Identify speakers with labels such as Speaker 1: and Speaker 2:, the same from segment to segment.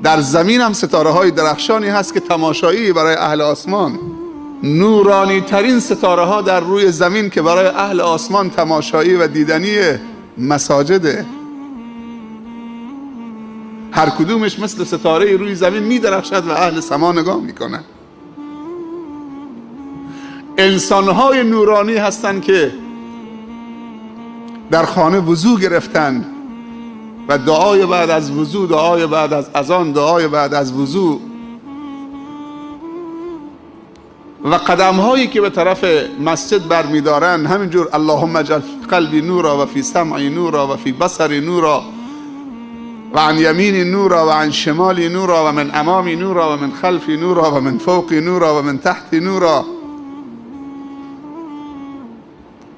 Speaker 1: در زمین هم ستاره های درخشانی هست که تماشایی برای اهل آسمان. نورانی ترین ستاره ها در روی زمین که برای اهل آسمان تماشایی و دیدنی مساجده. هر کدومش مثل ستاره روی زمین می درخشد و اهل سما نگاه می کنن. انسانهای نورانی هستند که در خانه وضو گرفتن و دعای بعد از وضو، دعای بعد از اذان، دعای بعد از وضو و قدمهایی که به طرف مسجد برمیدارن همینجور اللهم اجعل فی قلبی نورا و فی سمعی نورا و فی بصری نورا و عن یمینی نورا و عن شمالی نورا و من امامی نورا و من خلفی نورا و من فوقی نورا و من تحتی نورا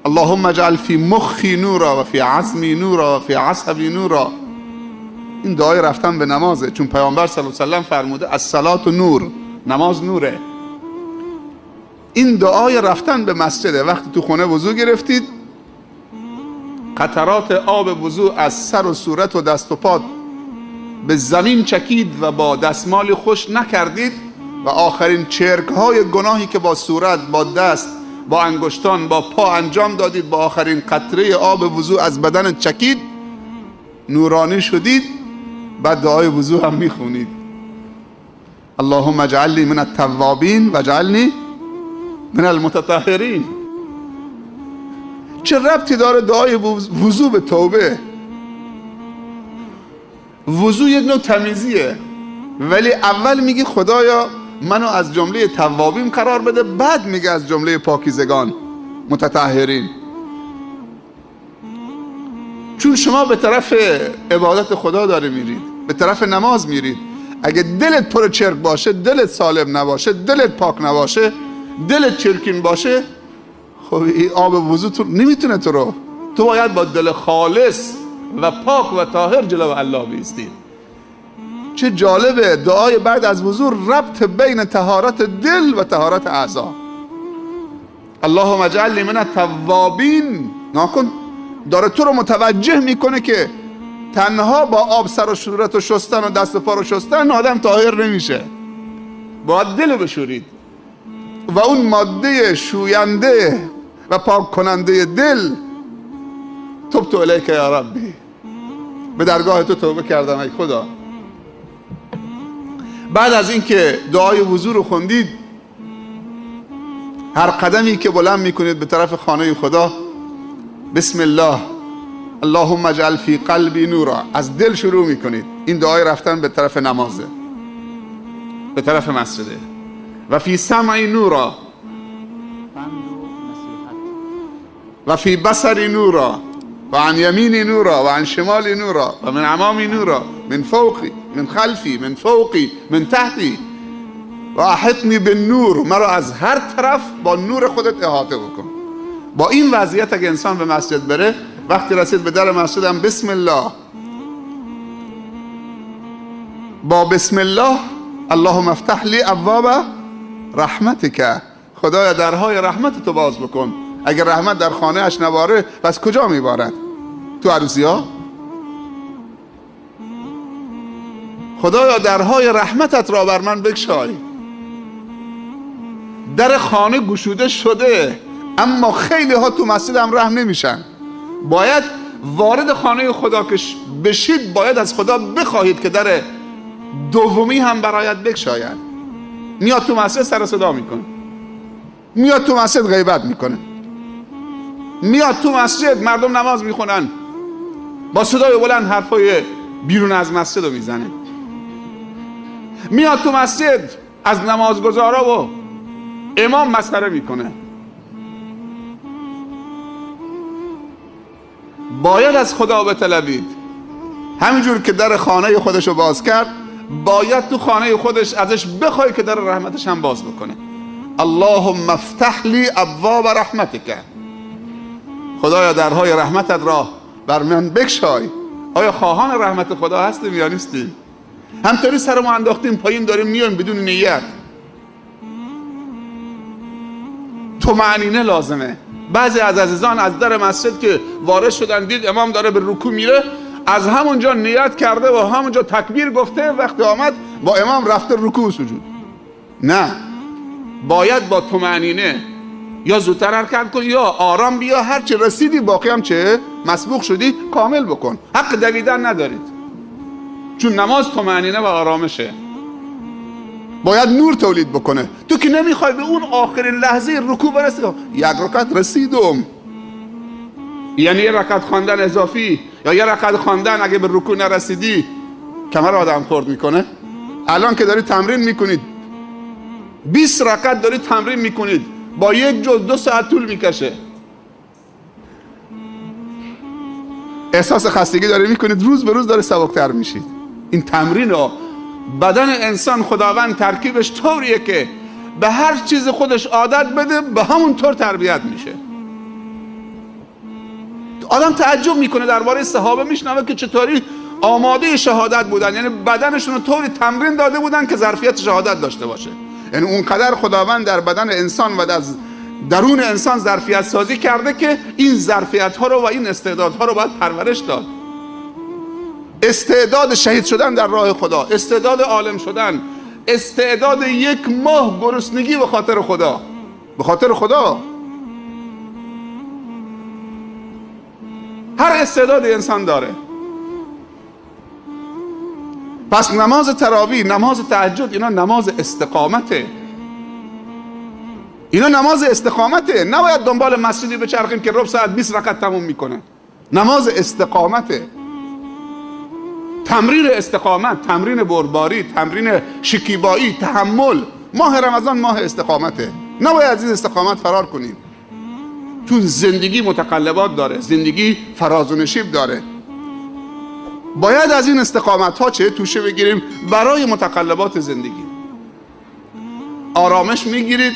Speaker 1: اللهم اجعل فی مخی نورا و فی عظمی نورا و فی عصبی نورا. این دعای رفتن به نمازه، چون پیامبر صلی الله علیه و سلم فرموده الصلاة نور، نماز نوره. این دعای رفتن به مسجده. وقتی تو خونه وضو گرفتید، قطرات آب وضو از سر و صورت و دست و پات به زمین چکید و با دستمال خوش نکردید و آخرین چرک های گناهی که با صورت، با دست، با انگشتان، با پا انجام دادید، با آخرین قطره آب وضو از بدن چکید، نورانی شدید. بعد دعای وضو هم میخونید اللهم اجعلنی من التوابین و اجعلنی من المتطهرین. چه ربطی داره دعای وضو به توبه؟ وضو یک نوع تمیزیه، ولی اول میگی خدایا منو از جمله توابین قرار بده، بعد میگه از جمله پاکیزگان متطهرین. چون شما به طرف عبادت خدا داره میرید، به طرف نماز میرید. اگه دلت پر چرک باشه، دلت سالم نباشه، دلت پاک نباشه، دلت چرکین باشه، خب این آب وضو تو نمیتونه تو باید با دل خالص و پاک و طاهر جلو الله بیستید. چه جالبه دعای بعد از وضو ربط بین طهارت دل و طهارت اعضا. اللهم اجعلنی من التوابین. ناکن داره تو رو متوجه میکنه که تنها با آب سر و صورت و شستن و دست و پا رو شستن آدم طاهر نمیشه، باید دل رو بشورید و اون ماده شوینده و پاک کننده دل تبت الیک یا ربی، به درگاه تو توبه کردم ای خدا. بعد از اینکه دعای وضو رو خوندید، هر قدمی که بلند میکنید به طرف خانه خدا، بسم الله اللهم اجعل فی قلبی نورا، از دل شروع میکنید. این دعای رفتن به طرف نمازه، به طرف مسجده. و فی سمعی نورا و فی بصری نورا و عن یمینی نورا و عن شمالی نورا و من امامی نورا من فوقی من خلفی من فوقی من تحتی و احطنی بالنور، مرا از هر طرف با نور خودت احاطه بکن. با این وضعیت اگه انسان به مسجد بره، وقتی رسید به در مسجد هم بسم الله، با بسم الله اللهم افتح لی ابواب رحمتک، خدایا درهای رحمت تو باز بکن. اگر رحمت در خانه اش نباره پس کجا میبارد؟ تو عروسی ها؟ خدایا درهای رحمتت را بر من بگشای. در خانه گشوده شده، اما خیلی ها تو مسجد هم رحم نمیشن. باید وارد خانه خدا که بشید، باید از خدا بخواهید که در دومی هم برایت بگشاید. میاد تو مسجد سر صدا میکنه، میاد تو مسجد غیبت میکنه، میاد تو مسجد مردم نماز میخونن، با صدای بلند حرفای بیرون از مسجد رو میزنه، میاد تو مسجد از نمازگزارا و امام مسخره میکنه. باید از خدا بطلبید. همینجور که در خانه خودش رو باز کرد، باید تو خانه خودش ازش بخوای که در رحمتش هم باز بکنه. اللهم افتح لی ابواب رحمتک، خدایا درهای رحمتت را بر من بگشای. آیا خواهان رحمت خدا هستیم یا نیستیم؟ همطوری سر ما انداختیم پایین، داریم میایم بدون نیت. طمأنینه لازمه. بعضی از عزیزان از در مسجد که وارد شدن دید امام داره به رکوع میره، از همونجا نیت کرده و همونجا تکبیر گفته، وقتی آمد با امام رفته رکوع و سجود. نه، باید با طمأنینه یا زودتر حرکت کن یا آرام بیا، هر چه رسیدی باقی هم چه مسبوق شدی کامل بکن. حق دویدن ندارید، چون نماز طمأنینه و آرامشه، باید نور تولید بکنه. تو که نمیخوای به اون آخرین لحظه رکوع برسی، یک رکعت رسیدم، یعنی یه رکعت خواندن اضافی یا یه رکعت خواندن اگه به رکوع نرسیدی کمر آدم خورد میکنه. الان که داری تمرین میکنید 20 رکعت داری تمرین میکنید، با یک جز 2 ساعت طول میکشه، احساس خستگی داری میکنید، روز به روز داره سبکتر میشید. این تمرین ها بدن انسان خداوند ترکیبش طوریه که به هر چیز خودش عادت بده به همون طور تربیت میشه. آدم تعجب میکنه درباره صحابه، میشنوه که چطوری آماده شهادت بودن، یعنی بدنشون رو طوری تمرین داده بودن که ظرفیت شهادت داشته باشه. یعنی اونقدر خداوند در بدن انسان و در درون انسان ظرفیت سازی کرده که این ظرفیت ها رو و این استعدادها رو باید پرورش داد. استعداد شهید شدن در راه خدا، استعداد عالم شدن، استعداد 1 ماه گرسنگی به خاطر خدا، به خاطر خدا. هر استعداد انسان داره. پس نماز تراویح، نماز تهجد، اینا نماز استقامته، اینا نماز استقامته. نباید دنبال مسجدی بچرخیم که ربع ساعت 20 رکعت تموم میکنه. نماز استقامته، تمرین استقامت، تمرین بردباری، تمرین شکیبایی، تحمل. ماه رمضان ماه استقامته، نباید از این استقامت فرار کنیم، چون زندگی متقلبات داره، زندگی فراز و نشیب داره. باید از این استقامت ها چه توشه بگیریم برای متقلبات زندگی. آرامش میگیرید